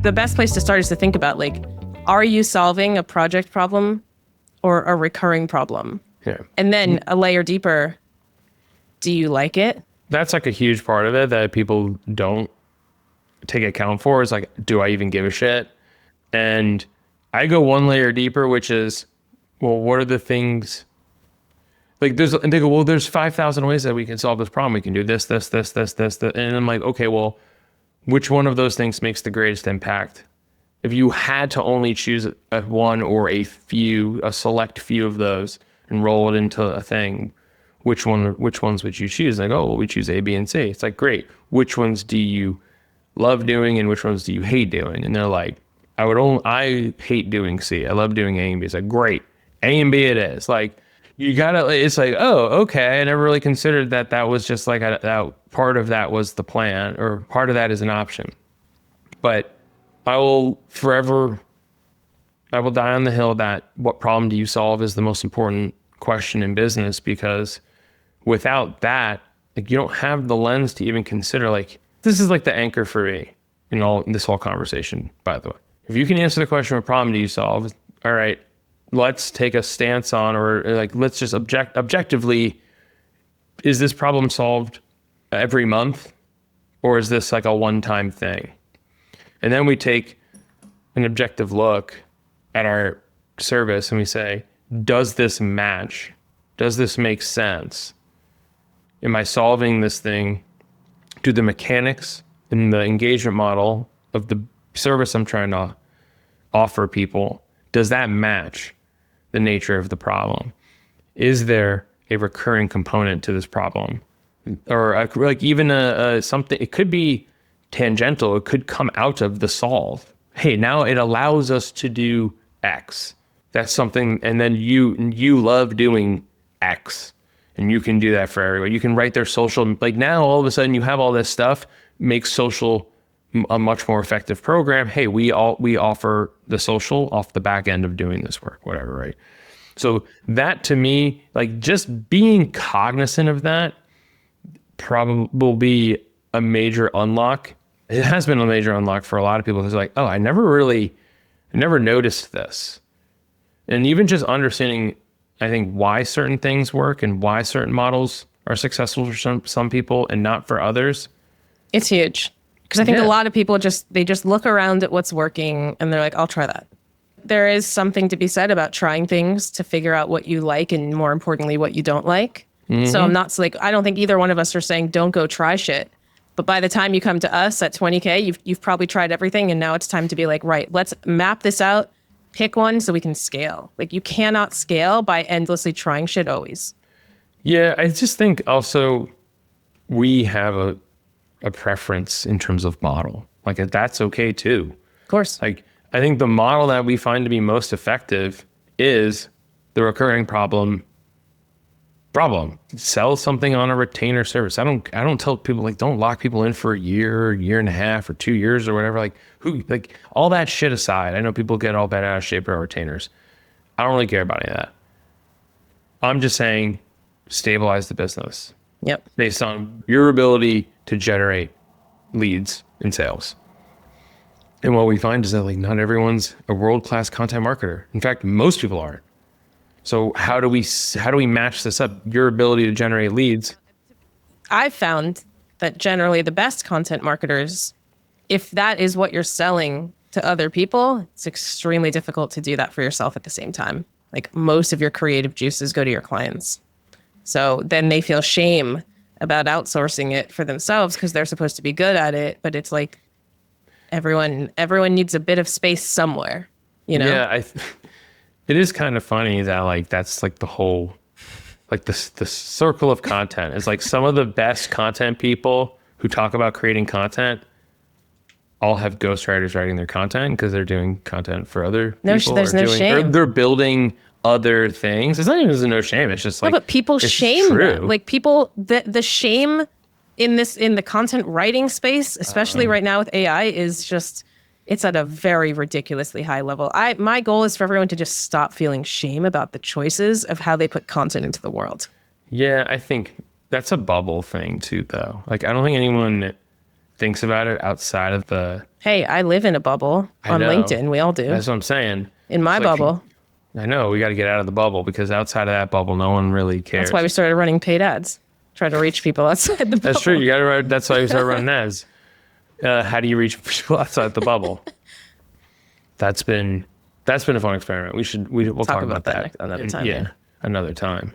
The best place to start is to think about, like, are you solving a project problem or a recurring problem? Yeah. And then a layer deeper, do you like it? That's like a huge part of it that people don't take account for, is like, do I even give a shit? And I go one layer deeper, which is, well, what are the things, like and they go, well, there's 5,000 ways that we can solve this problem. We can do this. And I'm like, okay, well, which one of those things makes the greatest impact? If you had to only choose one or a select few of those and roll it into a thing, which ones would you choose? Like, oh, well, we choose A, B, and C. It's like, great. Which ones do you love doing and which ones do you hate doing? And they're like, I hate doing C. I love doing A and B. It's like, great. A and B it is. Like, you gotta, it's like, oh, okay. I never really considered that was just like, that part of that was the plan, or part of that is an option. But I will die on the hill that what problem do you solve is the most important question in business, because without that, like, you don't have the lens to even consider, like, this is like the anchor for me in this whole conversation, by the way. If you can answer the question, what problem do you solve? All right, let's take a stance on, or like, let's just objectively, is this problem solved every month, or is this like a one-time thing? And then we take an objective look at our service and we say, does this match? Does this make sense? Am I solving this thing? Do the mechanics and the engagement model of the service I'm trying to offer people, does that match the nature of the problem? Is there a recurring component to this problem? Or like even something, it could be tangential, it could come out of the solve. Hey, now it allows us to do X. That's something, and then you love doing X, and you can do that for everyone. You can write their social, like, now all of a sudden you have all this stuff, makes social a much more effective program. Hey, we offer the social off the back end of doing this work, whatever, right? So that, to me, like, just being cognizant of that probably will be a major unlock. It has been a major unlock for a lot of people who's like, oh, I never noticed this. And even just understanding, I think, why certain things work and why certain models are successful for some people and not for others. It's huge. Because I think a lot of people just look around at what's working and they're like, I'll try that. There is something to be said about trying things to figure out what you like and, more importantly, what you don't like. Mm-hmm. So I don't think either one of us are saying don't go try shit. But by the time you come to us at 20K, you've probably tried everything, and now it's time to be like, right, let's map this out, pick one so we can scale. Like, you cannot scale by endlessly trying shit always. Yeah, I just think also we have a preference in terms of model. Like, that's okay too. Of course. Like, I think the model that we find to be most effective is the recurring problem. Sell something on a retainer service. I don't tell people, like, don't lock people in for a year and a half, or 2 years or whatever. Like, all that shit aside, I know people get all bent out of shape about retainers. I don't really care about any of that. I'm just saying, stabilize the business. Yep. Based on your ability to generate leads and sales. And what we find is that, like, not everyone's a world-class content marketer. In fact, most people aren't. So how do we match this up? Your ability to generate leads. I've found that generally the best content marketers, if that is what you're selling to other people, it's extremely difficult to do that for yourself at the same time. Like, most of your creative juices go to your clients. So then they feel shame about outsourcing it for themselves because they're supposed to be good at it. But it's like everyone needs a bit of space somewhere, you know? Yeah, it is kind of funny that, like, that's like the whole, like, the circle of content is like some of the best content people who talk about creating content all have ghostwriters writing their content because they're doing content for other people. There's no shame. Or they're building other things. It's not even there's no shame. It's just like, no, but people shame that. Like, people, the shame in the content writing space, especially right now with AI, is just, it's at a very ridiculously high level. My goal is for everyone to just stop feeling shame about the choices of how they put content into the world. Yeah, I think that's a bubble thing too, though. Like, I don't think anyone thinks about it outside of the. Hey, I live in a bubble on know. LinkedIn. We all do. That's what I'm saying. In my It's like, bubble. I know we got to get out of the bubble, because outside of that bubble, no one really cares. That's why we started running paid ads. Try to reach people outside the bubble. That's true. You got to run. That's why we started running ads. How do you reach people outside the bubble? That's been a fun experiment. We'll talk about that another time. Yeah, another time.